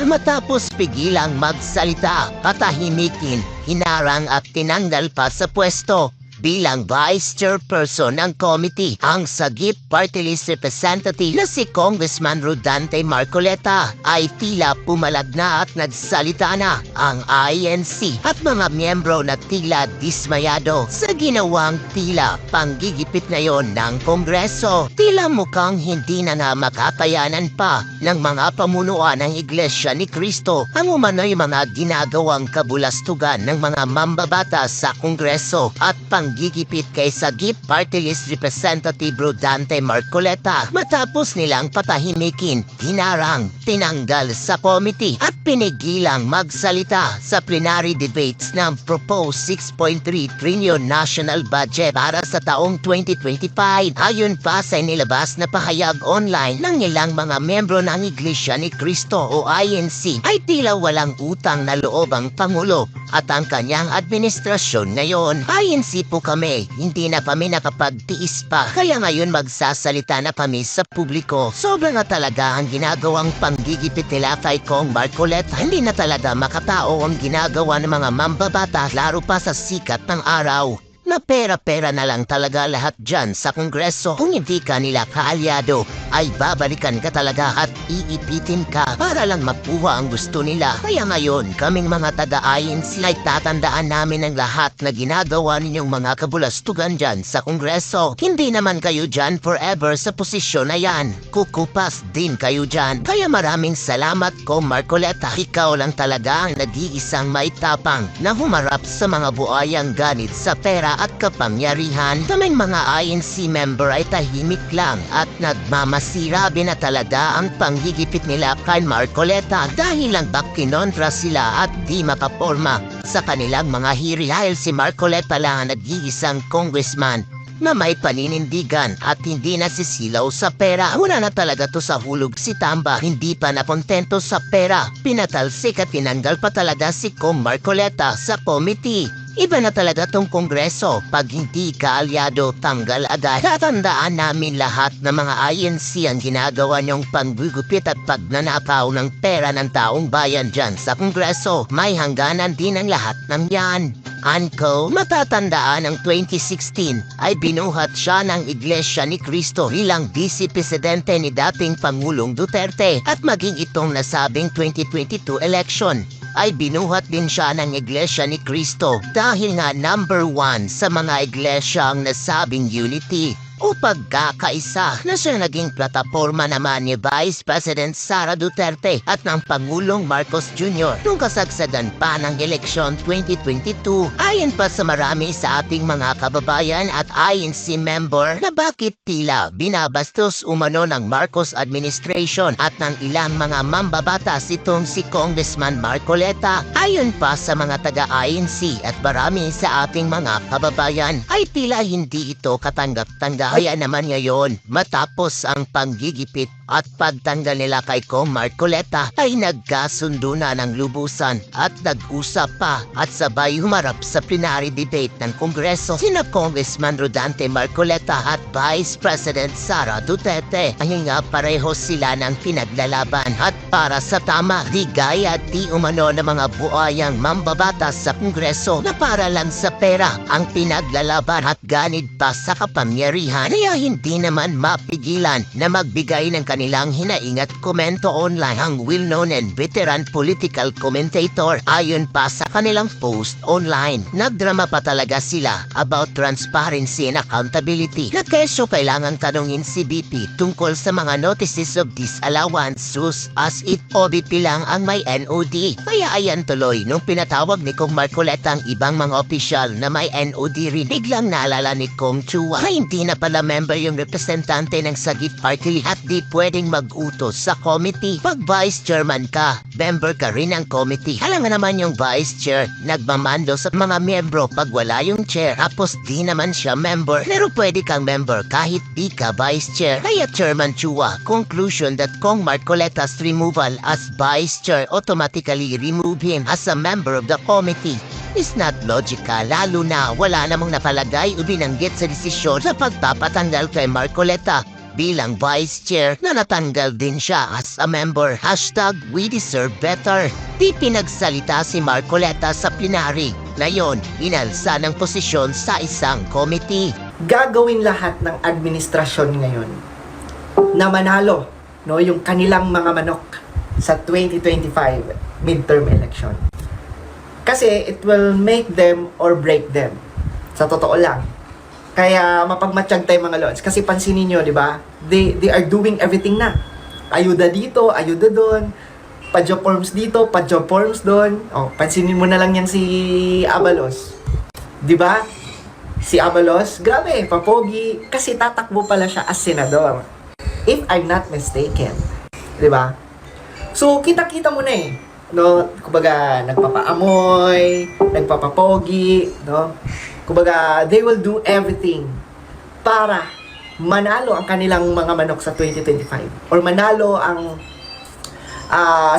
Matapos pigilang magsalita, patahimikin, hinarang at tinanggal pa sa pwesto bilang Vice Chairperson ng committee ang Sagip Party List Representative na si Congressman Rodante Marcoleta ay tila pumalag na at nagsalita na ang INC at mga miyembro na tila dismayado sa ginawang tila panggigipit ngayon ng Kongreso. Tila mukhang hindi na nga makakayanan pa ng mga pamunuan ng Iglesia ni Cristo ang umano'y mga ginagawang kabulastugan ng mga mambabatas sa Kongreso at panggigipit kay Sagip Party List Representative Rodante Marcoleta matapos nilang patahimikin, hinarang, tinanggal sa committee at pinigilang magsalita sa plenary debates ng proposed 6.3 trillion national budget para sa taong 2025. Ayon pa sa inilabas na pahayag online ng ilang mga membro ng Iglesia ni Cristo o INC ay tila walang utang na loob ang Pangulo at ang kanyang administrasyon ngayon. INC po kami, hindi na kami nakapagtiis pa kaya ngayon magsasalita na kami sa publiko. Sobra na talaga ang ginagawang panggigipit nila kay Kong Marcoleta. Hindi na talaga makatao ang ginagawa ng mga mambabata laro pa sa sikat ng araw. Na pera-pera na lang talaga lahat dyan sa Kongreso. Kung hindi ka nila kaalyado, ay babalikan ka talaga at iipitin ka para lang makuha ang gusto nila. Kaya ngayon, kaming mga taga-INC ay tatandaan namin ang lahat na ginagawa ninyong mga kabulastugan dyan sa Kongreso. Hindi naman kayo dyan forever sa posisyon na yan. Kukupas din kayo dyan. Kaya maraming salamat ko, Marcoleta. Ikaw lang talaga ang nag-iisang maitapang na humarap sa mga buayang ganit sa pera at kapangyarihan. Kaming mga INC member ay tahimik lang at nagmamasirabi na talaga ang panggigipit nila kay Marcoleta dahil lang kinontra sila at di makaporma sa kanilang mga hiri dahil si Marcoleta lang ang nag-iisang congressman na may paninindigan at hindi nasisilaw sa pera. Wala na talaga to sa hulog si Tamba. Hindi pa nakontento sa pera. Pinatalsik at tinanggal pa talaga si Kong Marcoleta sa committee. Iba na talaga tong Kongreso. Pag hindi ka alyado, tanggal agad. Tatandaan namin lahat ng mga INC ang ginagawa niyong panggugupit at pagnanakaw ng pera ng taong bayan dyan sa Kongreso. May hangganan din ang lahat ng yan. Anko, matatandaan ang 2016 ay binuhat siya ng Iglesia ni Cristo bilang Vice Presidente ni dating Pangulong Duterte at maging itong nasabing 2022 election ay binuhat din siya ng Iglesia ni Cristo dahil nga number 1 sa mga iglesia ang nasabing unity o pagkakaisa na siya naging plataforma naman ni Vice President Sara Duterte at ng Pangulong Marcos Jr. nung kasagsagan pa ng eleksyon 2022. Ayon pa sa marami sa ating mga kababayan at INC member na bakit tila binabastos umano ng Marcos administration at ng ilang mga mambabatas itong si Congressman Marcoleta. Ayon pa sa mga taga-INC at marami sa ating mga kababayan ay tila hindi ito katanggap-tanggap. Kaya naman ngayon, matapos ang panggigipit at pagtanggal nila kay Kong Marcoleta ay nagkasundo na ng lubusan at nag-usap pa at sabay humarap sa plenary debate ng Kongreso sina Congressman Rodante Marcoleta at Vice President Sara Duterte. Ay nga pareho sila ng pinaglalaban at para sa tama, di gaya di umano ng mga buayang mambabatas sa Kongreso na para lang sa pera ang pinaglalaban at ganid pa sa kapangyarihan. Kaya hindi naman mapigilan na magbigay ng kanilang hinaing at komento online ang well-known and veteran political commentator. Ayon pa sa kanilang post online, nagdrama pa talaga sila about transparency and accountability na kesyo kailangan tanungin si BP tungkol sa mga notices of disallowance sus as it OBP lang ang may NOD. Kaya ayan tuloy nung pinatawag ni Kong Marcoleta ang ibang mga opisyal na may NOD rin, biglang naalala ni Kong Chua na hindi na pala member yung representante ng Sagip Party at di pwedeng mag-utos sa committee. Pag vice chairman ka, member ka rin ng committee. Alam nga naman yung vice chair, nagmamando sa mga miyembro pag wala yung chair. Tapos di naman siya member, pero pwede kang member kahit di ka vice chair. Kaya Chairman Chua, conclusion that Kong Marcoleta's removal as vice chair automatically remove him as a member of the committee is not logical, lalo na wala namang napalagay o binanggit sa desisyon sa pagpapatanggal kay Marcoleta bilang vice chair na natanggal din siya as a member. #We deserve better. Di pinagsalita si Marcoleta sa plenary. Ngayon, inalsa ng posisyon sa isang committee. Gagawin lahat ng administrasyon ngayon na manalo, no, yung kanilang mga manok sa 2025 midterm election. Kasi it will make them or break them. Sa totoo lang. Kaya mapagmatsyag tayo mga lods. Kasi pansinin nyo, di ba? They are doing everything na. Ayuda dito, ayuda doon. Pa-job forms dito, pa-job forms doon. Oh, pansinin mo na lang yan si Abalos. Di ba? Si Abalos, grabe, papogi. Kasi tatakbo pala siya as senador. If I'm not mistaken. Di ba? So, kita-kita mo na eh. No? Kumbaga, nagpapaamoy, nagpapapogi, no? Kumbaga, they will do everything para manalo ang kanilang mga manok sa 2025 or manalo ang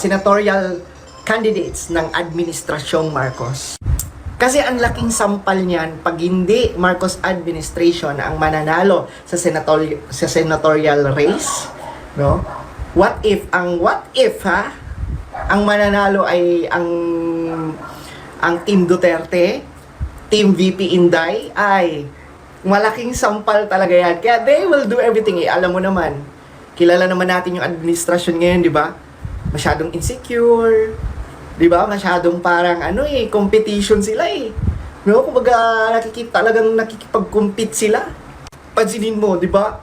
senatorial candidates ng Administrasyong Marcos. Kasi ang laking sampal niyan pag hindi Marcos administration ang mananalo sa senatorial race, no? What if ang mananalo ay ang Team Duterte, Team VP Inday, ay malaking sampal talaga yan. Kaya they will do everything. Alam mo naman, kilala naman natin yung administrasyon ngayon, di ba? Masyadong insecure, di ba? Masyadong parang competition sila eh. No? Kumbaga, talagang nakikipag-compete sila. Pansinin mo, di ba?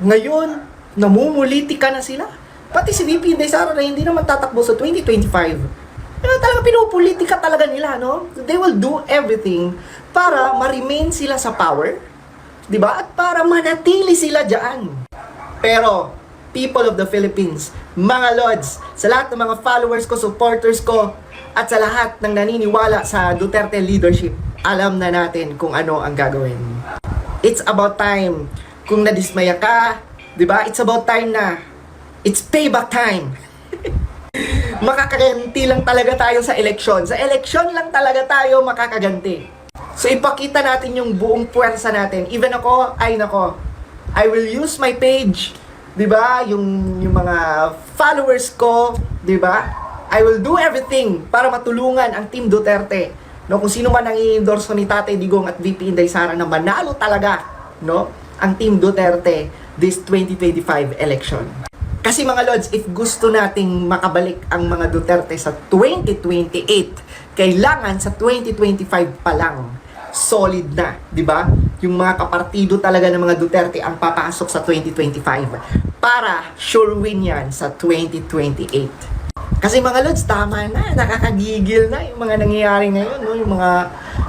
Ngayon, namumulitika na sila. Pati si VP Inday Sara na hindi naman tatakbo sa 2025. Talaga pinupolitika talaga nila, no? They will do everything para ma-remain sila sa power, di ba? At para manatili sila dyan. Pero, people of the Philippines, mga lods, sa lahat ng mga followers ko, supporters ko, at sa lahat ng naniniwala sa Duterte leadership, alam na natin kung ano ang gagawin. It's about time. Kung nadismaya ka, di ba? It's about time na. It's payback time. Makakaganti lang talaga tayo sa eleksyon. Sa eleksyon lang talaga tayo makakaganti. So ipakita natin yung buong puwersa natin. Even ako, I will use my page, 'di ba? Yung mga followers ko, 'di ba? I will do everything para matulungan ang Team Duterte. No, kung sino man ang i-endorse ni Tatay Digong at VP Inday Sara na manalo talaga, no, ang Team Duterte this 2025 election. Kasi mga Lods, if gusto nating makabalik ang mga Duterte sa 2028, kailangan sa 2025 pa lang solid na, di ba? Yung mga kapartido talaga ng mga Duterte ang papasok sa 2025 para sure win yan sa 2028. Kasi mga Lods, tama na, nakakagigil na yung mga nangyayari ngayon, no?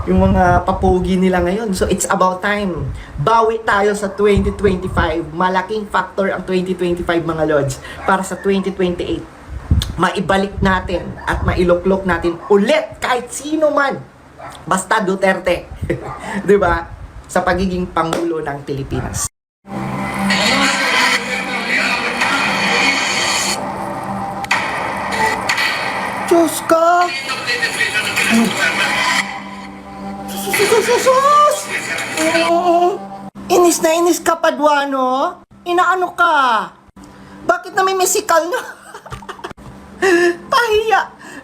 Yung mga papogi nila ngayon. So it's about time. Bawi tayo sa 2025. Malaking factor ang 2025 mga Lods para sa 2028. Maibalik natin at mailuklok natin ulit kahit sino man. Basta Duterte. 'Di ba? Sa pagiging pangulo ng Pilipinas. Diyos ka! Sus! Inis na inis ka, Paduano? Inaano ka? Bakit na may mesikal na? Pahiya!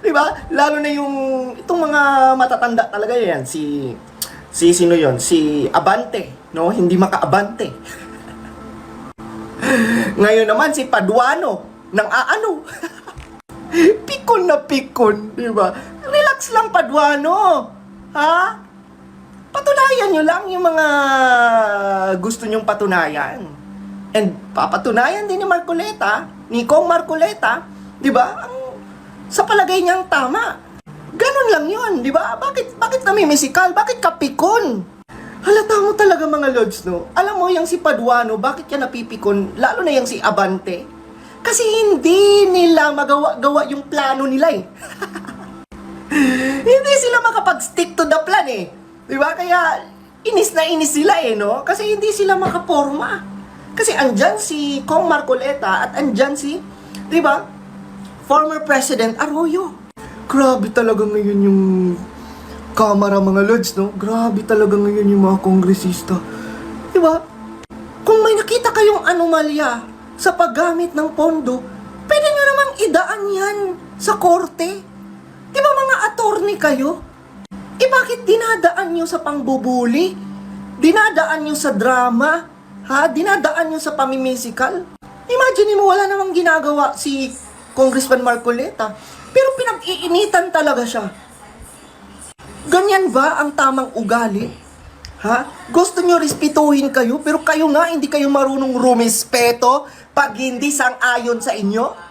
Diba? Lalo na itong mga matatanda talaga yan. Sino yon? Si Abante, no? Hindi maka-abante. Ngayon naman si Paduano ng aano. Pikon na pikon, di ba? Relax lang, Paduano. Ha? Patunayan nyo lang yung mga gusto nyong patunayan. And papatunayan din ni Marcoleta, ni Kong Marcoleta, di ba? Sa palagay niyang tama. Ganun lang yun, di ba? Bakit namimisikal? Bakit ka pikon? Halata mo talaga mga Lods, no? Alam mo, yung si Paduano, bakit yan napipikon? Lalo na yung si Abante. Kasi hindi nila magawa yung plano nila eh. Hindi sila makapag-stick to the plan eh. Diba? Kaya inis na inis sila eh, no? Kasi hindi sila makaporma. Kasi andyan si Kong Marcoleta at andyan si, diba? Former President Arroyo. Grabe talaga ngayon yung Kamara mga Lods, no? Grabe talaga ngayon yung mga kongresista. Diba? Kung may nakita kayong anomalya sa paggamit ng pondo, pwede nyo namang idaan yan sa korte. Di ba mga attorney kayo? Bakit dinadaan nyo sa pangbubuli? Dinadaan nyo sa drama? Ha? Dinadaan nyo sa pamimisikal? Imagine mo, wala namang ginagawa si Congressman Marcoleta, pero pinag-iinitan talaga siya. Ganyan ba ang tamang ugali? Ha? Gusto nyo respetuhin kayo, pero kayo nga hindi kayo marunong rumispeto pag hindi sang-ayon sa inyo?